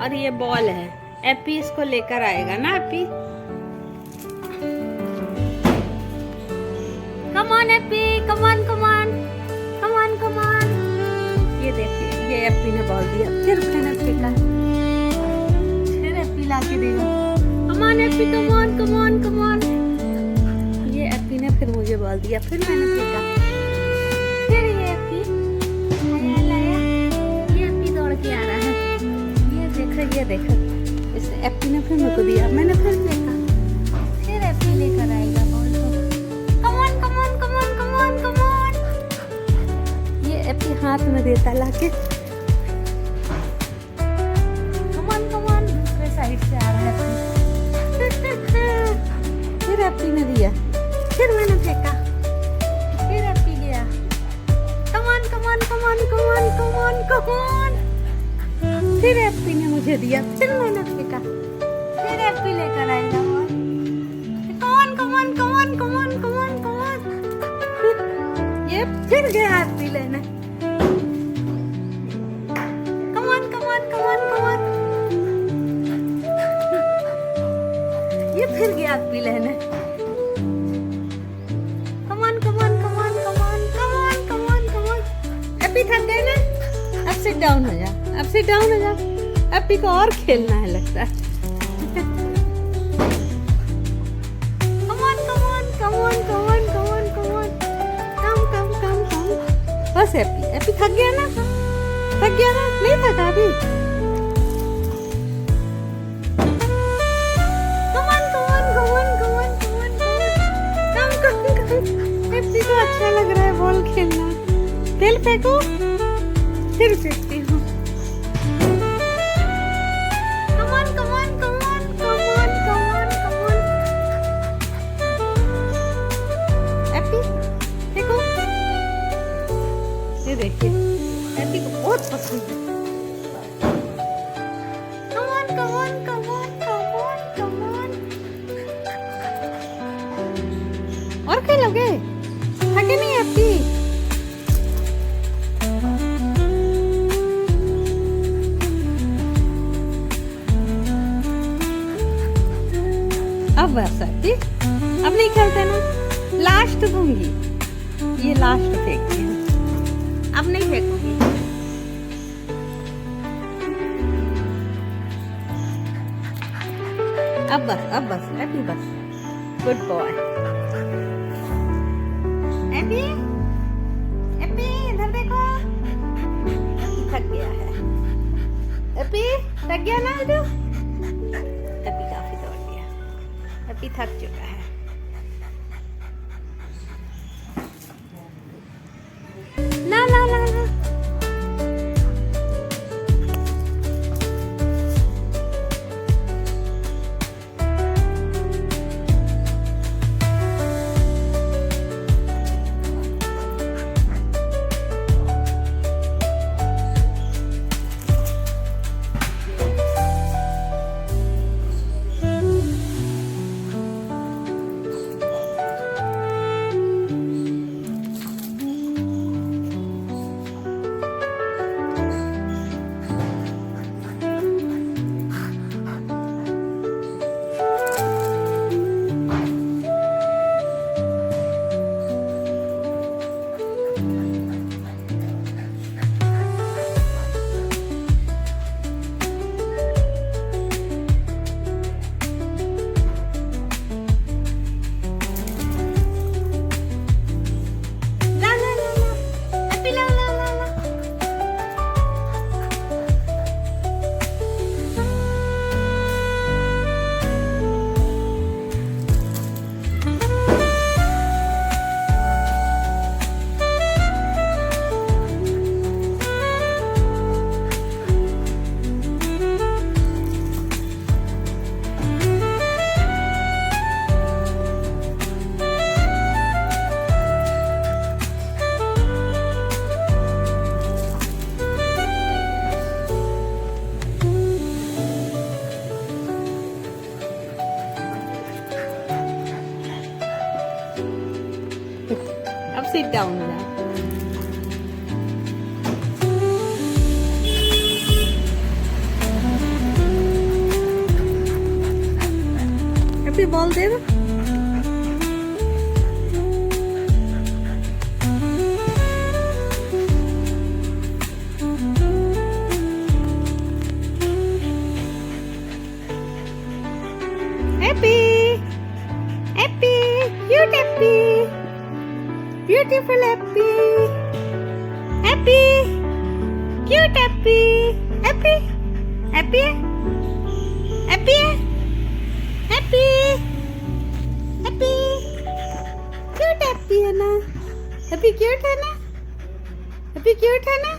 और ये बॉल है। एप्पी इसको लेकर आएगा ना एप्पी। कम ऑन एप्पी, come on come on come on come on. ये देखिए ये एप्पी ने बॉल दिया, फिर मैंने फेंका, फिर एप्पी लाके देगा। कम ऑन एप्पी, come on come on come on. ये एप्पी ने फिर मुझे बॉल दिया, फिर मैंने फेंका, फिर ये एप्पी आया लाया। ये एप्पी दौड़ के आ रहा है। ये देखो इस एप्पी ने फिर मेरे को दिया, मैंने फिर फेंका, फिर एप्पी लेकर आएगा बॉल को। कम on come on come on come on come on. ये एप्पी हाथ में देता लाके। कम ऑन फिर साइड से आ रहा है एप्पी। फिर एप्पी ने दिया, फिर मैंने फेंका, फिर एप्पी गया। कम on come on come on come on come on come on. फिर एप्पी ने मुझे दिया, फिर मैंने फेंका, फिर एप्पी लेकर आएगा ball. Come on come on come on come on come on come on. ये फिर गया एप्पी लेने। Come on come on come on come on. ये फिर गया एप्पी लेने। Come on come on come on come on come on come on come on. एप्पी थक गए ना, अब सिट डाउन हो जा, अब सिट डाउन हो जा। एप्पी को और खेलना है लगता है। Come on come on come on come on come on come on. Come come come come. बस एप्पी, एप्पी थक गया ना, थक गया ना, नहीं थका अभी। Come on come on come on come on come on come come come. एप्पी को अच्छा लग रहा है बॉल खेलना। खेल फेंको, फिर फेंकती हूँ। Come on come on come on come on come on come on. एप्पी देखो, ये देखिए एप्पी को बहुत पसंद है। Come on come on come on come on come on. और खेलोगे? थके नहीं एप्पी? अब बस एप्पी, अब नहीं खेलते ना, लास्ट दूंगी, ये लास्ट फेंकती हूँ, अब नहीं फेंकूंगी। अब बस एप्पी बस, गुड बॉय। एप्पी एप्पी इधर देखो, थक गया है एप्पी, थक गया ना जो। एप्पी काफी दौड़ गया, एप्पी थक चुका है। ला ला ला ला। अब सिट डाउन हो जाओ। बॉल दे दो। Happy happy cute happy beautiful happy happy cute happy happy happy happy happy happy cute happy है ना, हैप्पी क्यूट है ना, हैप्पी क्यूट है ना।